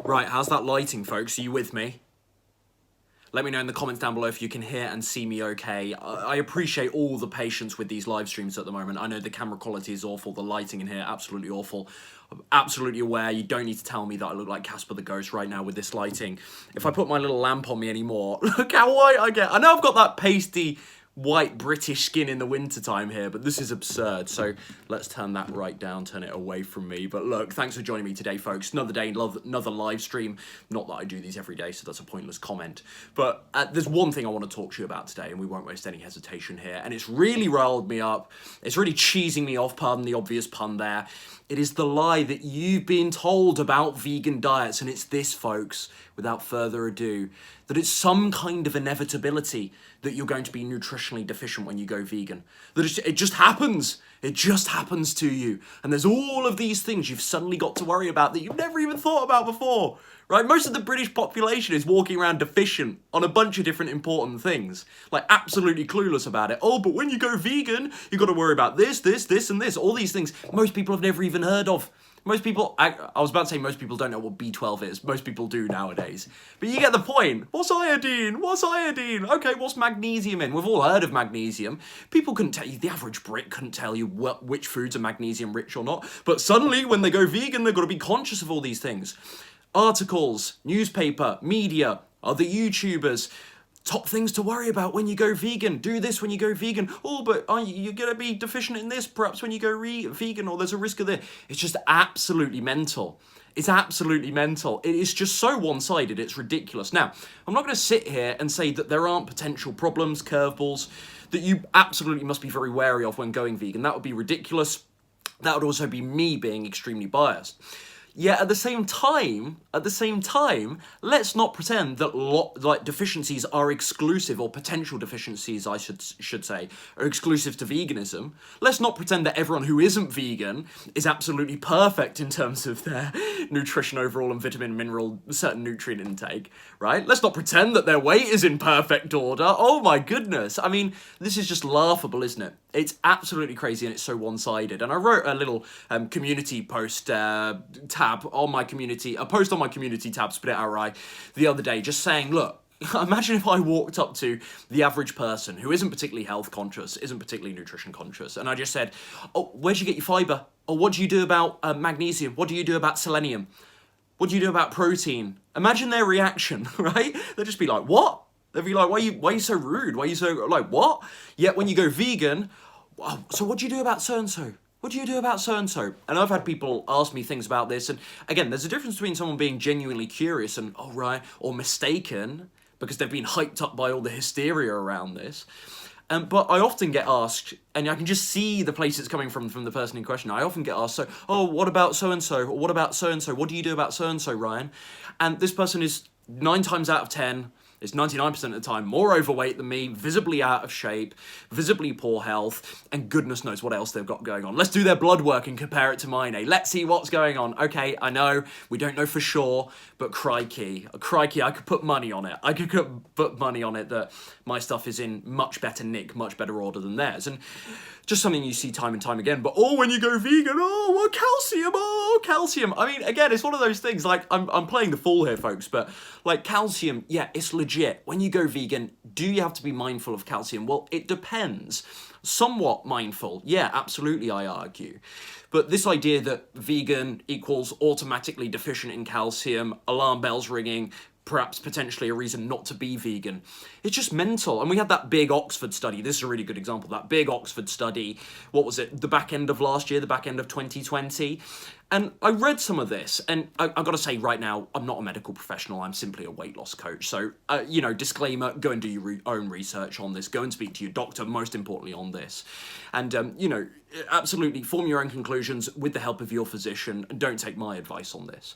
Right, how's that lighting, folks? Are you with me? Let me know in the comments down below if you can hear and see me okay. I appreciate all the patience with these live streams at the moment. I know the camera quality is awful, the lighting in here, absolutely awful. I'm absolutely aware, you don't need to tell me that I look like Casper the Ghost right now with this lighting. If I put my little lamp on me anymore, look how white I get. I know I've got that pasty white British skin in the wintertime here, but this is absurd. So let's turn that right down, turn it away from me. But look, thanks for joining me today, folks. Another day, another live stream. Not that I do these every day, so that's a pointless comment. But there's one thing I want to talk to you about today, and we won't waste any hesitation here. And it's really riled me up. It's really cheesing me off, pardon the obvious pun there. It is the lie that you've been told about vegan diets, and it's this, folks, without further ado, that it's some kind of inevitability that you're going to be nutritionally deficient when you go vegan. That it just happens. It just happens to you. And there's all of these things you've suddenly got to worry about that you've never even thought about before. Right? Most of the British population is walking around deficient on a bunch of different important things. Like, absolutely clueless about it. Oh, but when you go vegan, you've got to worry about this, and this. All these things most people have never even heard of. Most people, I was about to say most people don't know what B12 is. Most people do nowadays. But you get the point. What's iodine? What's iodine? Okay, what's magnesium in? We've all heard of magnesium. People couldn't tell you, the average Brit couldn't tell you which foods are magnesium rich or not. But suddenly, when they go vegan, they've got to be conscious of all these things. Articles, newspaper, media, other YouTubers, top things to worry about when you go vegan. Do this when you go vegan. Oh, but you're going to be deficient in this perhaps when you go vegan, or there's a risk of this. It's just absolutely mental. It's absolutely mental. It is just so one-sided, it's ridiculous. Now, I'm not going to sit here and say that there aren't potential problems, curveballs, that you absolutely must be very wary of when going vegan. That would be ridiculous. That would also be me being extremely biased. Yet at the same time, let's not pretend that deficiencies are exclusive, or potential deficiencies, I should say, are exclusive to veganism. Let's not pretend that everyone who isn't vegan is absolutely perfect in terms of their nutrition overall and vitamin, mineral, certain nutrient intake, right? Let's not pretend that their weight is in perfect order. Oh my goodness. I mean, this is just laughable, isn't it? It's absolutely crazy, and it's so one-sided. And I wrote a little community post tab on my community, a post on my community tab, spit it out right, the other day, just saying, look, imagine if I walked up to the average person who isn't particularly health conscious, isn't particularly nutrition conscious, and I just said, oh, where'd you get your fibre? Or what do you do about magnesium? What do you do about selenium? What do you do about protein? Imagine their reaction, right? They'd just be like, what? They'd be like, why are you so rude? Why are you so, like, what? Yet when you go vegan, oh, so what do you do about so-and-so? What do you do about so-and-so? And I've had people ask me things about this, and again, there's a difference between someone being genuinely curious and, oh right, or mistaken, because they've been hyped up by all the hysteria around this. But I often get asked, and I can just see the place it's coming from the person in question. I often get asked, so, oh, what about so-and-so? Or what about so-and-so? What do you do about so-and-so, Ryan? And this person is 9 times out of 10, it's 99% of the time more overweight than me, visibly out of shape, visibly poor health, and goodness knows what else they've got going on. Let's do their blood work and compare it to mine, eh? Let's see what's going on. Okay, I know, we don't know for sure, but crikey, I could put money on it. I could put money on it that my stuff is in much better nick, much better order than theirs. And just something you see time and time again. But, oh, when you go vegan, oh, well, calcium, oh, calcium. I mean, again, it's one of those things, like, I'm playing the fool here, folks, but, like, calcium, yeah, it's legit. When you go vegan, do you have to be mindful of calcium? Well, it depends. Somewhat mindful, yeah, absolutely, I argue. But this idea that vegan equals automatically deficient in calcium, alarm bells ringing, perhaps potentially a reason not to be vegan. It's just mental. And we had that big Oxford study. This is a really good example. That big Oxford study, what was it? The back end of last year, the back end of 2020. And I read some of this, and I've got to say right now, I'm not a medical professional. I'm simply a weight loss coach. So, disclaimer, go and do your own research on this. Go and speak to your doctor, most importantly, on this. And, absolutely form your own conclusions with the help of your physician. And don't take my advice on this.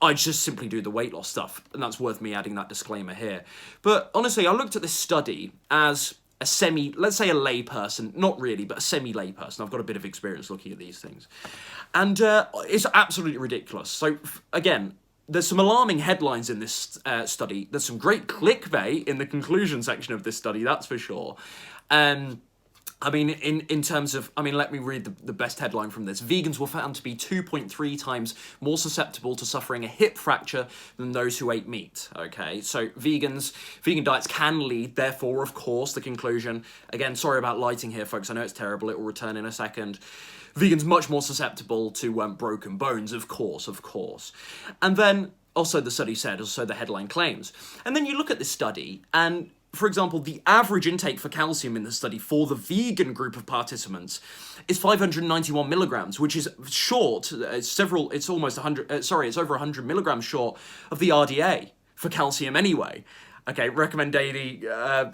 I just simply do the weight loss stuff, and that's worth me adding that disclaimer here. But honestly, I looked at this study as let's say a lay person, not really, but a semi-lay person. I've got a bit of experience looking at these things. And it's absolutely ridiculous. So, again, there's some alarming headlines in this study. There's some great clickbait in the conclusion section of this study, that's for sure. I mean, in terms of, I mean, let me read the best headline from this. Vegans were found to be 2.3 times more susceptible to suffering a hip fracture than those who ate meat, okay? So vegan diets can lead, therefore, of course, the conclusion, again, sorry about lighting here, folks, I know it's terrible, it will return in a second. Vegans much more susceptible to broken bones, of course. And then, also the study said, also the headline claims. And then you look at this study, and for example, the average intake for calcium in the study for the vegan group of participants is 591 milligrams, which is short. It's almost 100. It's over 100 milligrams short of the RDA for calcium anyway. Okay, recommend daily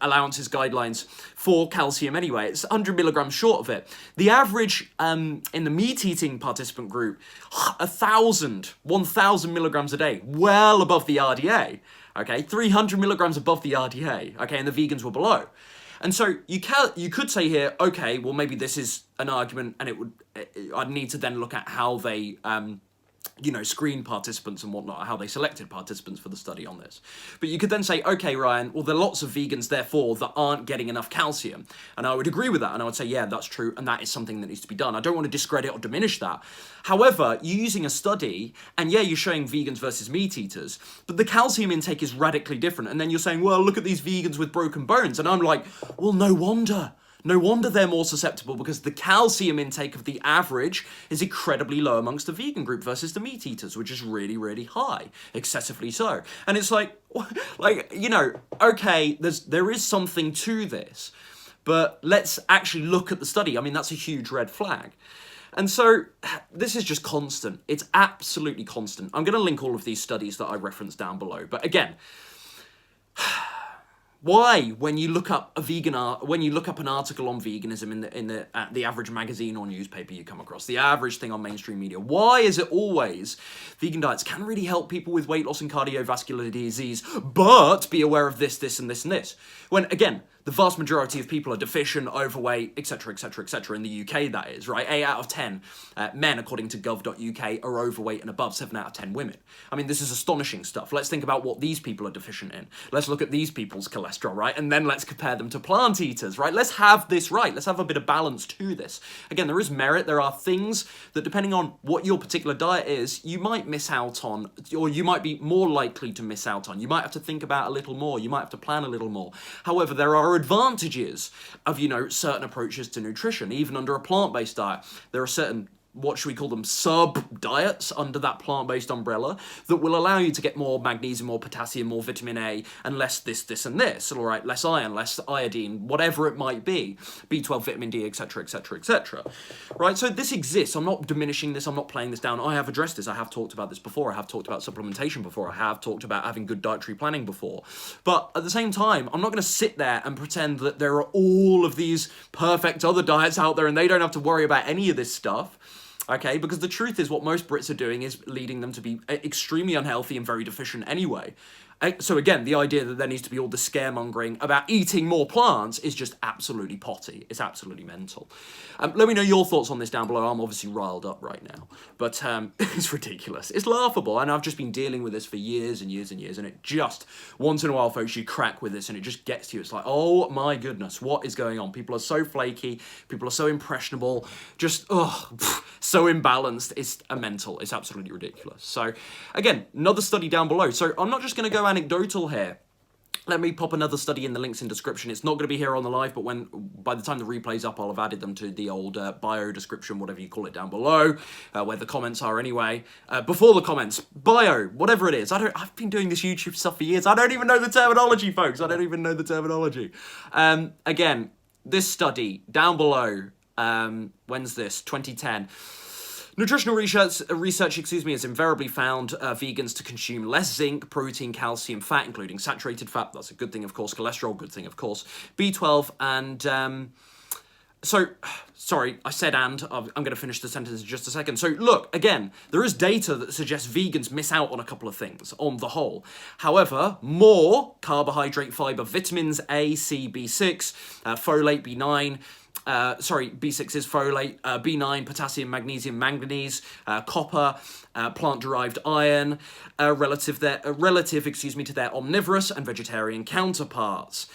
allowances guidelines for calcium anyway. It's 100 milligrams short of it. The average in the meat-eating participant group, 1,000 milligrams a day, well above the RDA. Okay, 300 milligrams above the RDA. Okay, and the vegans were below. And so you could say here, okay, well maybe this is an argument, and I'd need to then look at how they screen participants and whatnot, how they selected participants for the study on this. But you could then say, okay, Ryan, well, there are lots of vegans, therefore, that aren't getting enough calcium. And I would agree with that, and I would say, yeah, that's true, and that is something that needs to be done. I don't want to discredit or diminish that. However, you're using a study, and yeah, you're showing vegans versus meat eaters, but the calcium intake is radically different. And then you're saying, well, look at these vegans with broken bones. And I'm like, well, no wonder. No wonder they're more susceptible, because the calcium intake of the average is incredibly low amongst the vegan group versus the meat eaters, which is really, really high, excessively so. And it's like, okay, there is something to this, but let's actually look at the study. I mean, that's a huge red flag. And so this is just constant. It's absolutely constant. I'm going to link all of these studies that I referenced down below. But again, why, when you look up an article on veganism in the average magazine or newspaper you come across, the average thing on mainstream media, why is it always vegan diets can really help people with weight loss and cardiovascular disease, but be aware of this, this, and this, and this? When, again, the vast majority of people are deficient, overweight, etc., etc., etc. in the UK, that is, right? 8 out of 10 men, according to gov.uk, are overweight and above. 7 out of 10 women. I mean, this is astonishing stuff. Let's think about what these people are deficient in. Let's look at these people's cholesterol, right? And then let's compare them to plant eaters, right? Let's have this right. Let's have a bit of balance to this. Again, there is merit. There are things that, depending on what your particular diet is, you might miss out on, or you might be more likely to miss out on. You might have to think about a little more. You might have to plan a little more. However, there are advantages of, certain approaches to nutrition. Even under a plant-based diet, there are certain, what should we call them, sub-diets under that plant-based umbrella that will allow you to get more magnesium, more potassium, more vitamin A, and less this, this, and this, all right, less iron, less iodine, whatever it might be, B12, vitamin D, etc., etc., etc., right? So this exists. I'm not diminishing this. I'm not playing this down. I have addressed this. I have talked about this before. I have talked about supplementation before. I have talked about having good dietary planning before. But at the same time, I'm not going to sit there and pretend that there are all of these perfect other diets out there and they don't have to worry about any of this stuff. Okay, because the truth is what most Brits are doing is leading them to be extremely unhealthy and very deficient anyway. So again, the idea that there needs to be all this scaremongering about eating more plants is just absolutely potty. It's absolutely mental. Let me know your thoughts on this down below. I'm obviously riled up right now, but it's ridiculous. It's laughable, and I've just been dealing with this for years and years and years, and it just, once in a while, folks, you crack with this, and it just gets to you. It's like, oh my goodness, what is going on? People are so flaky. People are so impressionable. Just, so imbalanced. It's mental. It's absolutely ridiculous. So, again, another study down below. So I'm not just going to go anecdotal here. Let me pop another study in the links in description. It's not going to be here on the live, but by the time the replay's up, I'll have added them to the old bio description, whatever you call it, down below, where the comments are anyway. Before the comments, bio, whatever it is. I've been doing this YouTube stuff for years. I don't even know the terminology, folks. I don't even know the terminology. Again, this study down below, when's this? 2010. Nutritional research, has invariably found vegans to consume less zinc, protein, calcium, fat, including saturated fat. That's a good thing, of course. Cholesterol, good thing, of course. B12 and... sorry, I said and. I'm going to finish the sentence in just a second. So look, again, there is data that suggests vegans miss out on a couple of things on the whole. However, more carbohydrate, fiber, vitamins A, C, B6, folate, B9, B6 is folate, B9, potassium, magnesium, manganese, copper, plant-derived iron, relative to their omnivorous and vegetarian counterparts.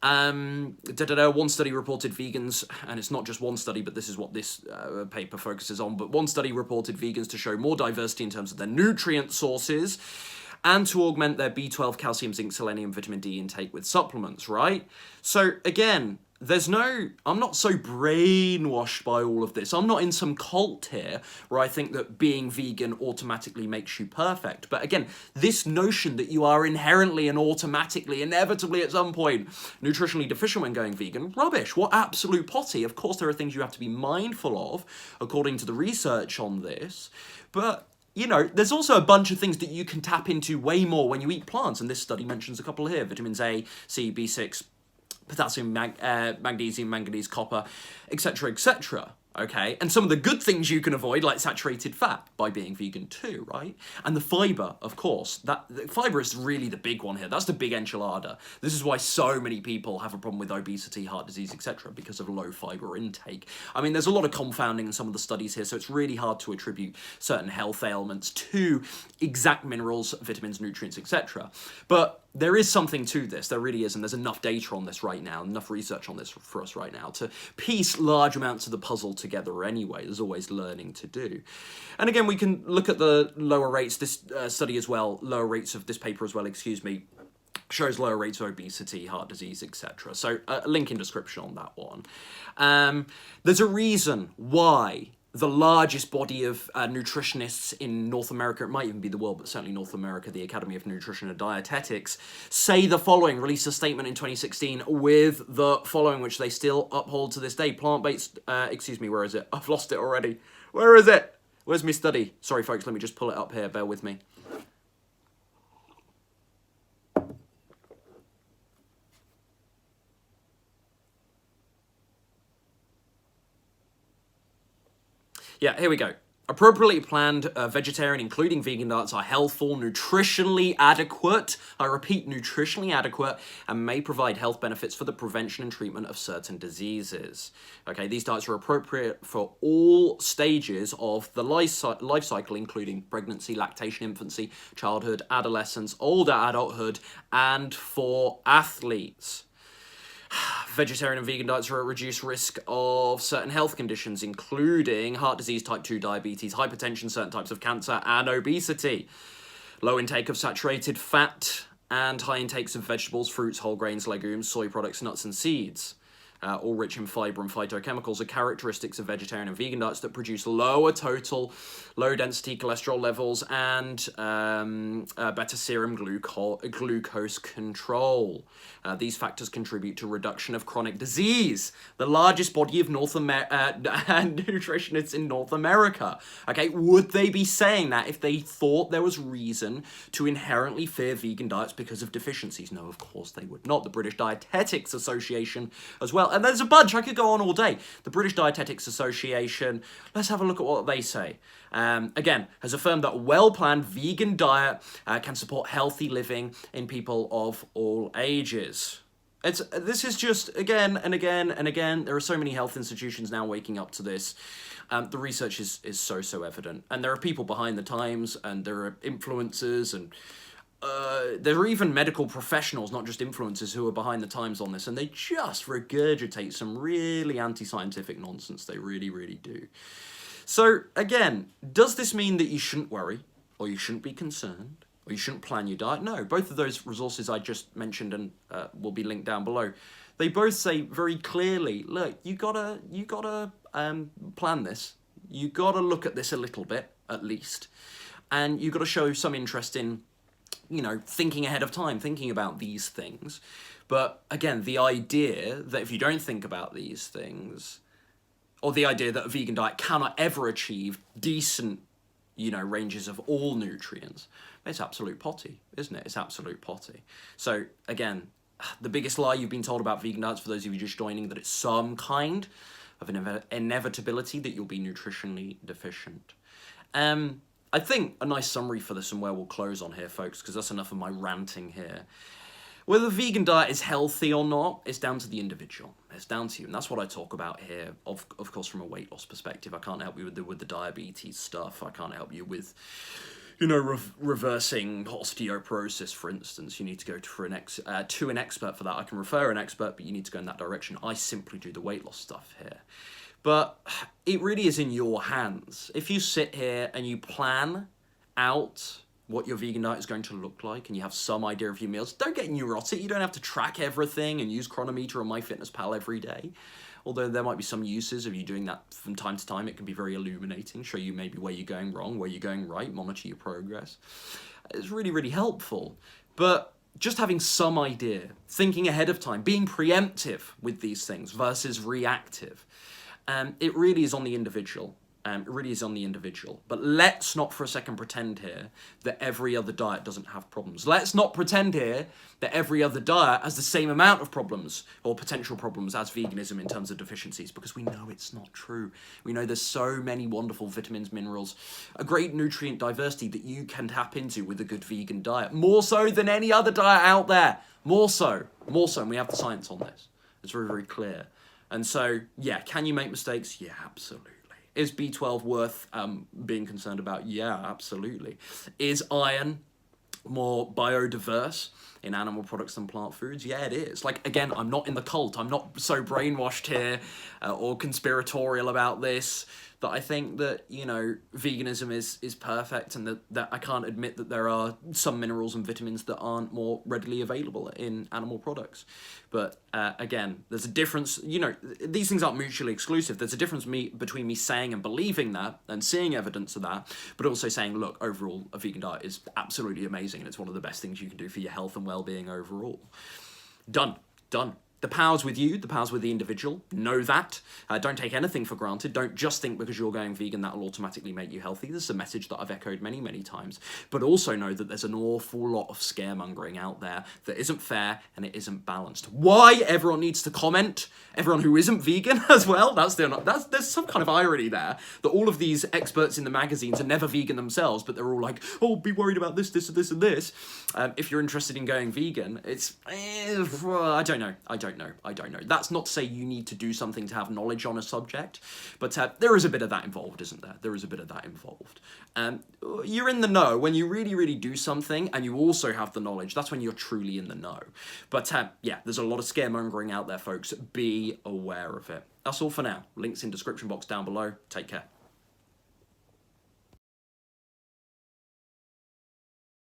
One study reported vegans, and it's not just one study, but this is what this paper focuses on, but one study reported vegans to show more diversity in terms of their nutrient sources and to augment their B12, calcium, zinc, selenium, vitamin D intake with supplements, right? So again, I'm not so brainwashed by all of this. I'm not in some cult here where I think that being vegan automatically makes you perfect. But again, this notion that you are inherently and automatically, inevitably at some point, nutritionally deficient when going vegan, rubbish. What absolute potty. Of course, there are things you have to be mindful of, according to the research on this. But you know, there's also a bunch of things that you can tap into way more when you eat plants. And this study mentions a couple here: vitamins A, C, B6, potassium, magnesium, manganese, copper, etc., etc. Okay, and some of the good things you can avoid, like saturated fat, by being vegan too, right? And the fiber, of course. The fiber is really the big one here. That's the big enchilada. This is why so many people have a problem with obesity, heart disease, etc., because of low fiber intake. I mean, there's a lot of confounding in some of the studies here, so it's really hard to attribute certain health ailments to exact minerals, vitamins, nutrients, etc. But there is something to this, there really is, and there's enough data on this right now, enough research on this for us right now to piece large amounts of the puzzle together anyway. There's always learning to do. And again, we can look at the lower rates, this study as well, lower rates of this paper as well, excuse me, shows lower rates of obesity, heart disease, etc. So a link in description on that one. There's a reason why the largest body of nutritionists in North America, it might even be the world, but certainly North America, the Academy of Nutrition and Dietetics, say the following, released a statement in 2016 with the following, which they still uphold to this day. Plant-based, excuse me, where is it? I've lost it already. Where is it? Where's my study? Sorry, folks, let me just pull it up here. Bear with me. Yeah, here we go. Appropriately planned vegetarian, including vegan diets are healthful, nutritionally adequate, I repeat, nutritionally adequate, and may provide health benefits for the prevention and treatment of certain diseases. Okay, these diets are appropriate for all stages of the life cycle, including pregnancy, lactation, infancy, childhood, adolescence, older adulthood, and for athletes. Vegetarian and vegan diets are at reduced risk of certain health conditions, including heart disease, type 2 diabetes, hypertension, certain types of cancer, and obesity. Low intake of saturated fat and high intakes of vegetables, fruits, whole grains, legumes, soy products, nuts, and seeds. All rich in fiber and phytochemicals are characteristics of vegetarian and vegan diets that produce lower total, low density cholesterol levels and better serum glucose control. These factors contribute to reduction of chronic disease. The largest body of nutritionists in North America. Okay, would they be saying that if they thought there was reason to inherently fear vegan diets because of deficiencies? No, of course they would not. The British Dietetics Association as well. And there's a bunch, I could go on all day. The British Dietetics Association, let's have a look at what they say. Again, has affirmed that a well-planned vegan diet can support healthy living in people of all ages. This is just, again and again and again, there are so many health institutions now waking up to this. The research is so evident. And there are people behind the times, and there are influencers, and there are even medical professionals, not just influencers, who are behind the times on this, and they just regurgitate some really anti-scientific nonsense. They really, really do. So, again, does this mean that you shouldn't worry, or you shouldn't be concerned, or you shouldn't plan your diet? No, both of those resources I just mentioned and will be linked down below. They both say very clearly, look, you gotta plan this. You gotta look at this a little bit, at least, and you gotta show some interest in, you know, thinking ahead of time, thinking about these things. But again, the idea that if you don't think about these things, or the idea that a vegan diet cannot ever achieve decent, you know, ranges of all nutrients, it's absolute potty, isn't it? It's absolute potty. So again, the biggest lie you've been told about vegan diets, for those of you just joining, that it's some kind of an inevitability that you'll be nutritionally deficient. I think a nice summary for this and where we'll close on here, folks, because that's enough of my ranting here. Whether the vegan diet is healthy or not, it's down to the individual. It's down to you, and that's what I talk about here, of course, from a weight loss perspective. I can't help you with the diabetes stuff. I can't help you with, you know, reversing osteoporosis, for instance, you need to go to an expert for that. I can refer an expert, but you need to go in that direction. I simply do the weight loss stuff here. But it really is in your hands. If you sit here and you plan out what your vegan diet is going to look like and you have some idea of your meals, don't get neurotic. You don't have to track everything and use Chronometer or MyFitnessPal every day. Although there might be some uses of you doing that from time to time. It can be very illuminating, show you maybe where you're going wrong, where you're going right, monitor your progress. It's really, really helpful. But just having some idea, thinking ahead of time, being preemptive with these things versus reactive, it really is on the individual. It really is on the individual. But let's not for a second pretend here that every other diet doesn't have problems. Let's not pretend here that every other diet has the same amount of problems or potential problems as veganism in terms of deficiencies, because we know it's not true. We know there's so many wonderful vitamins, minerals, a great nutrient diversity that you can tap into with a good vegan diet. More so than any other diet out there. More so. And we have the science on this. It's very, very clear. And so, yeah, can you make mistakes? Yeah, absolutely. Is B12 worth being concerned about? Yeah, absolutely. Is iron more biodiverse in animal products than plant foods? Yeah, it is. Like, again, I'm not in the cult. I'm not so brainwashed here or conspiratorial about this that I think that, you know, veganism is perfect and that I can't admit that there are some minerals and vitamins that aren't more readily available in animal products. But again, there's a difference, you know, these things aren't mutually exclusive. There's a difference between me saying and believing that and seeing evidence of that, but also saying, look, overall, a vegan diet is absolutely amazing and it's one of the best things you can do for your health and well-being overall. Done. The power's with you, the power's with the individual. Know that. Don't take anything for granted. Don't just think because you're going vegan that will automatically make you healthy. This is a message that I've echoed many, many times. But also know that there's an awful lot of scaremongering out there that isn't fair and it isn't balanced. Why everyone needs to comment, everyone who isn't vegan as well, there's some kind of irony there, that all of these experts in the magazines are never vegan themselves, but they're all like, oh, be worried about this, this, and this, and this. If you're interested in going vegan, it's, I don't know. That's not to say you need to do something to have knowledge on a subject, but there is a bit of that involved, isn't there? There is a bit of that involved. You're in the know when you really, really do something and you also have the knowledge. That's when you're truly in the know. But yeah, there's a lot of scaremongering out there, folks. Be aware of it. That's all for now. Links in description box down below. Take care.